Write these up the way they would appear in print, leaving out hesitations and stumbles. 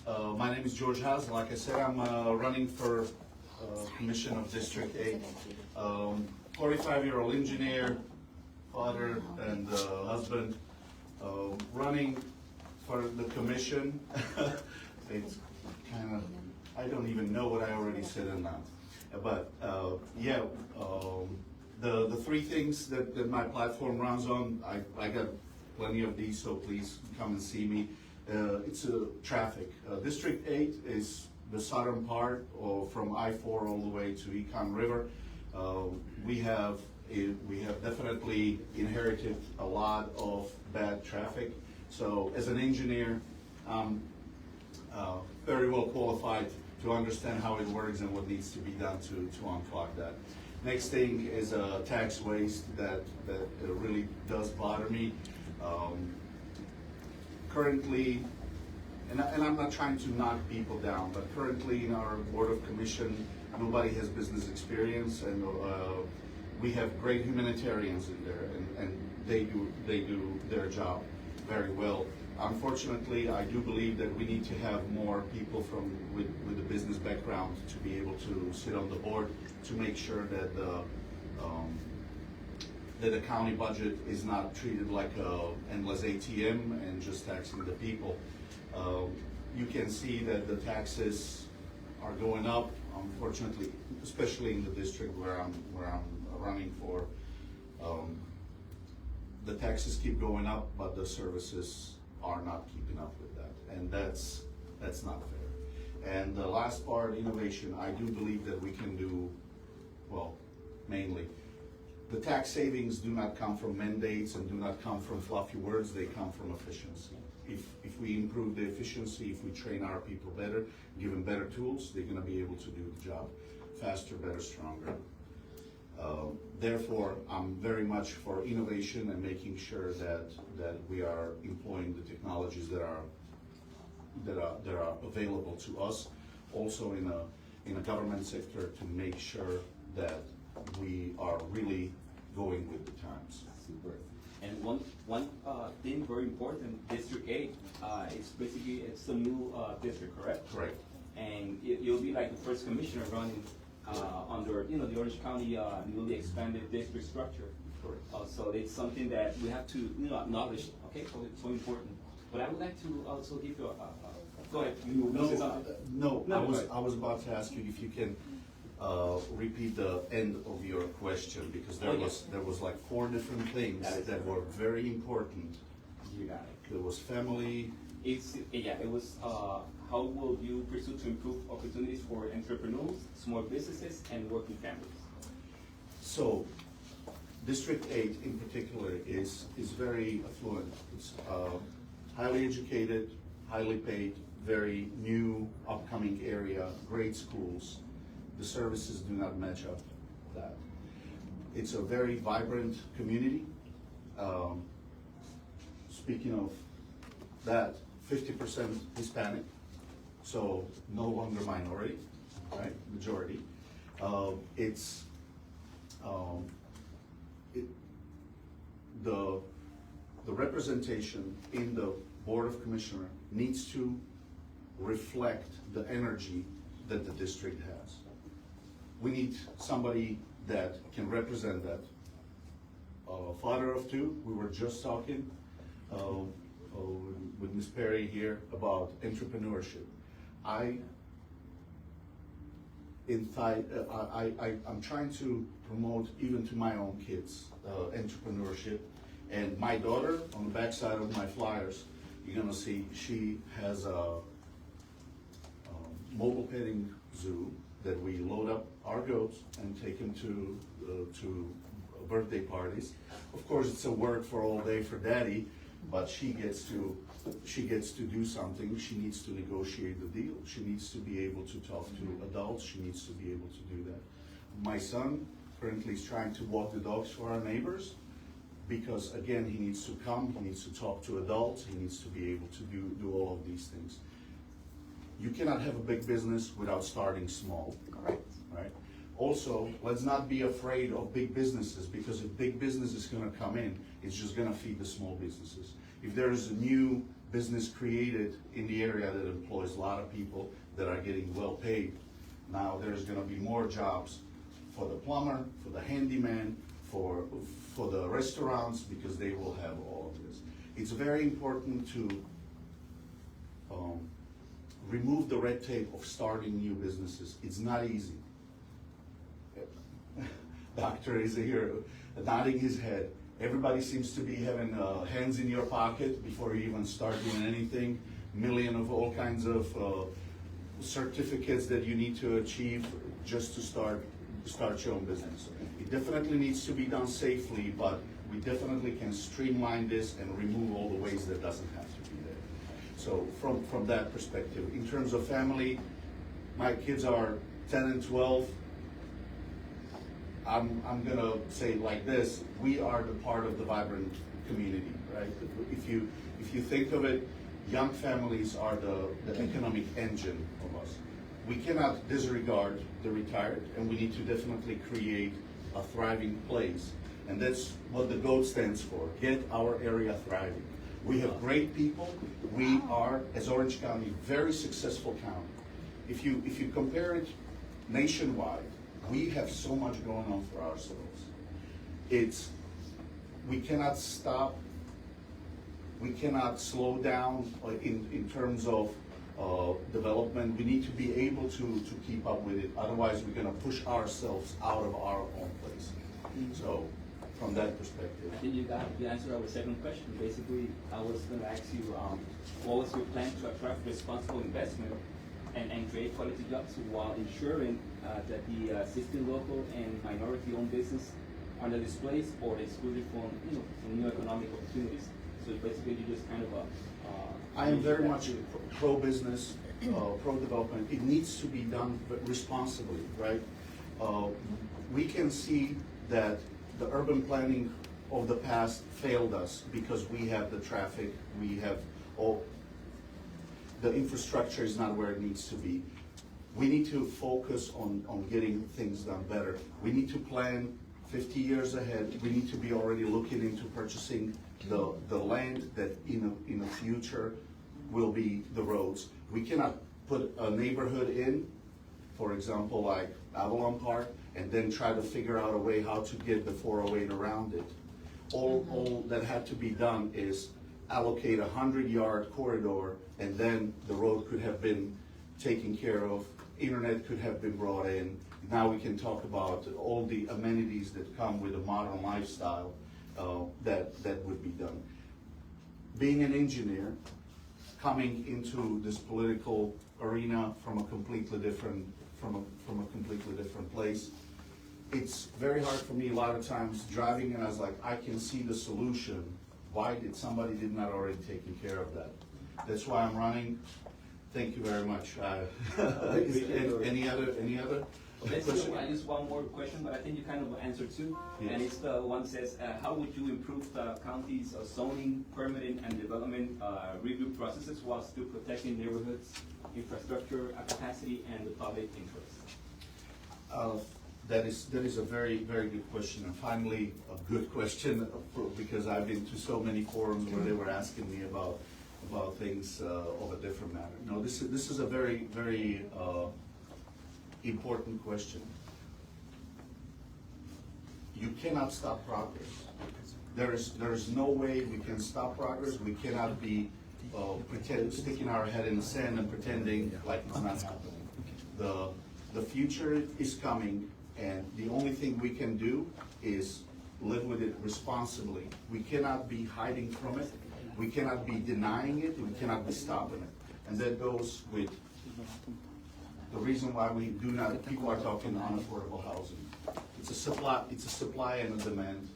My name is George Haas. Like I said, I'm running for Commission of District 8. 45-year-old engineer, father and husband, running for the commission. It's kind of, I don't even know what I already said or not. But yeah, the three things that my platform runs on, I got plenty of these, so please come and see me. It's traffic. District 8 is the southern part from I-4 all the way to Econ River. We have definitely inherited a lot of bad traffic. So as an engineer, I'm very well qualified to understand how it works and what needs to be done to unclog that. Next thing is tax waste that really does bother me. Currently, and I'm not trying to knock people down, but currently in our Board of Commission, nobody has business experience, and we have great humanitarians in there, and they do their job very well. Unfortunately, I do believe that we need to have more people with a business background to be able to sit on the board to make sure that the county budget is not treated like an endless ATM and just taxing the people. You can see that the taxes are going up, unfortunately, especially in the district where I'm running for. The taxes keep going up, but the services are not keeping up with that, and that's not fair. And the last part, innovation, I do believe that we can do, well, mainly. The tax savings do not come from mandates and do not come from fluffy words, they come from efficiency. If we improve the efficiency, if we train our people better, give them better tools, they're gonna be able to do the job faster, better, stronger. Therefore, I'm very much for innovation and making sure that we are employing the technologies that are available to us. Also in a government sector, to make sure that we are really going with the times. Super. And one thing very important, District 8, it's basically, it's a new district, correct? Correct. And you'll be like the first commissioner running under, the Orange County newly expanded district structure. Correct. So it's something that we have to, acknowledge. Okay, so it's so important. But I would like to also give you go ahead. You say something? No, I was about to ask you if you can repeat the end of your question, because there was like 4 different things that were very important. You got it. There was family. It was how will you pursue to improve opportunities for entrepreneurs, small businesses, and working families? So, District 8 in particular is very affluent. It's highly educated, highly paid, very new, upcoming area, great schools. The services do not match up that. It's a very vibrant community. Speaking of that, 50% Hispanic, so no longer minority, right? Majority. The representation in the Board of Commissioners needs to reflect the energy that the district has. We need somebody that can represent that. Father of 2, we were just talking with Ms. Perry here about entrepreneurship. I'm trying to promote even to my own kids entrepreneurship. And my daughter, on the backside of my flyers, you're gonna see she has a mobile petting zoo that we load up our goats and take them to birthday parties. Of course, it's a work for all day for daddy, but she gets to do something. She needs to negotiate the deal. She needs to be able to talk to adults. She needs to be able to do that. My son currently is trying to walk the dogs for our neighbors, because again, he needs to come, he needs to talk to adults, he needs to be able to do all of these things. You cannot have a big business without starting small. Correct. Right? Also, let's not be afraid of big businesses, because if big business is gonna come in, it's just gonna feed the small businesses. If there is a new business created in the area that employs a lot of people that are getting well paid. Now there's gonna be more jobs for the plumber, for the handyman, for the restaurants, because they will have all of this. It's very important to remove the red tape of starting new businesses. It's not easy. Doctor is here nodding his head. Everybody seems to be having hands in your pocket before you even start doing anything. Million of all kinds of certificates that you need to achieve just to start your own business. It definitely needs to be done safely, but we definitely can streamline this and remove all the ways that doesn't have to be there. So from that perspective, in terms of family, my kids are 10 and 12. I'm gonna say it like this: we are the part of the vibrant community, right? If you think of it, young families are the economic engine of us. We cannot disregard the retired, and we need to definitely create a thriving place. And that's what the GOAT stands for: get our area thriving. We have great people. We are, as Orange County, very successful county. If you compare it nationwide, we have so much going on for ourselves. We cannot stop, we cannot slow down in terms of development. We need to be able to keep up with it, otherwise we're gonna push ourselves out of our own place. So, from that perspective. I think you answered our second question. Basically, I was gonna ask you, what was your plan to attract responsible investment and create quality jobs while ensuring that the existing local and minority-owned business are not displaced or excluded from new economic opportunities. So basically, you just kind of I am very much pro-business, pro-development. It needs to be done responsibly, right? We can see that the urban planning of the past failed us because we have the traffic, we have the infrastructure is not where it needs to be. We need to focus on getting things done better. We need to plan 50 years ahead. We need to be already looking into purchasing the land that in the future will be the roads. We cannot put a neighborhood in, for example, like Avalon Park, and then try to figure out a way how to get the 408 around it. All that had to be done is allocate a 100-yard corridor, and then the road could have been taken care of, internet could have been brought in. Now we can talk about all the amenities that come with a modern lifestyle that would be done. Being an engineer, coming into this political arena from a completely different place, it's very hard for me a lot of times driving, and I was like, I can see the solution. Why did somebody not already taking care of that? That's why I'm running. Thank you very much. Any other? Let's do just one more question, but I think you kind of answered two. Yes. And it's the one says, how would you improve the county's zoning, permitting, and development review processes while still protecting neighborhoods, infrastructure, capacity, and the public interest? That is a very, very good question, and finally a good question, because I've been to so many forums where they were asking me about things of a different matter. No, this is a very, very important question. You cannot stop progress. There is no way we can stop progress. We cannot be sticking our head in the sand and pretending like it's not happening. The future is coming, and the only thing we can do is live with it responsibly. We cannot be hiding from it. We cannot be denying it. We cannot be stopping it. And that goes with the reason why people are talking unaffordable housing. It's a supply and a demand.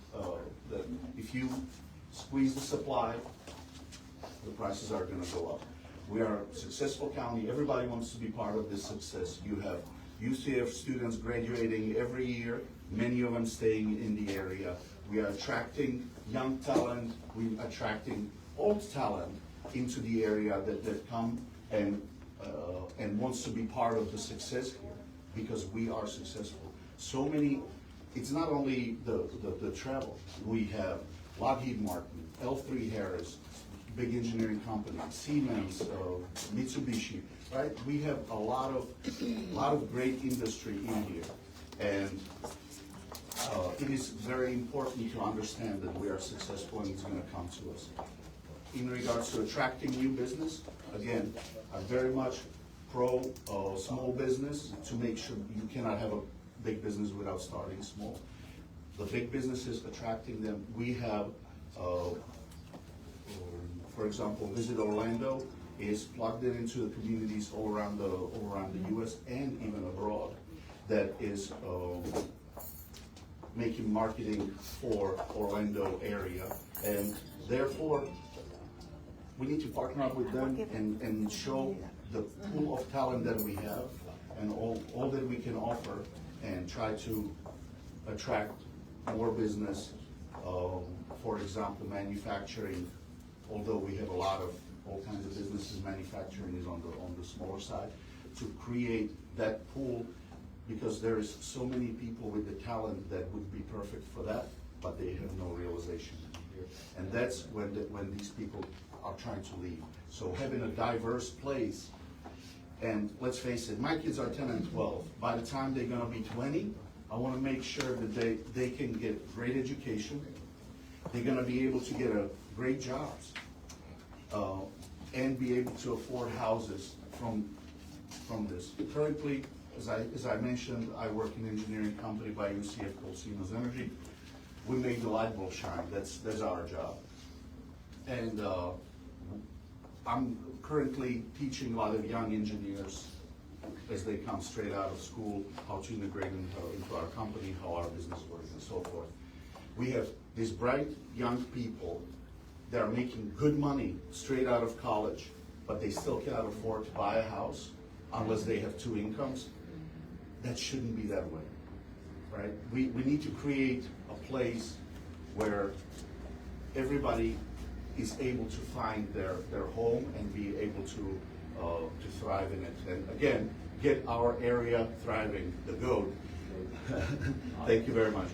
That if you squeeze the supply, the prices are gonna go up. We are a successful county. Everybody wants to be part of this success. You have UCF students graduating every year, many of them staying in the area. We are attracting young talent. We're attracting old talent into the area that come and wants to be part of the success here, because we are successful. So many, it's not only the travel. We have Lockheed Martin, L3 Harris, big engineering companies, Siemens, Mitsubishi, right? We have a lot of great industry in here. And it is very important to understand that we are successful and it's gonna come to us. In regards to attracting new business, again, I'm very much pro small business to make sure you cannot have a big business without starting small. The big businesses, attracting them, we have, for example, Visit Orlando is plugged into the communities all around the U.S. and even abroad that is making marketing for Orlando area, and therefore we need to partner up with them and show the pool of talent that we have and all that we can offer and try to attract more business. For example, manufacturing, although we have a lot of all kinds of businesses, manufacturing is on the smaller side, to create that pool, because there is so many people with the talent that would be perfect for that, but they have no realization. And that's when these people are trying to leave. So having a diverse place, and let's face it, my kids are 10 and 12. By the time they're gonna be 20, I wanna make sure that they can get great education, they're gonna be able to get great jobs, and be able to afford houses from this. Currently, as I mentioned, I work in an engineering company by UCF called Siemens Energy. We make the light bulb shine, that's our job. And I'm currently teaching a lot of young engineers as they come straight out of school, how to integrate into our company, how our business works and so forth. We have these bright young people that are making good money straight out of college, but they still cannot afford to buy a house unless they have two incomes. That shouldn't be that way, right? We need to create a place where everybody is able to find their home and be able to thrive in it. And again, get our area thriving, the GOAT. Thank you very much.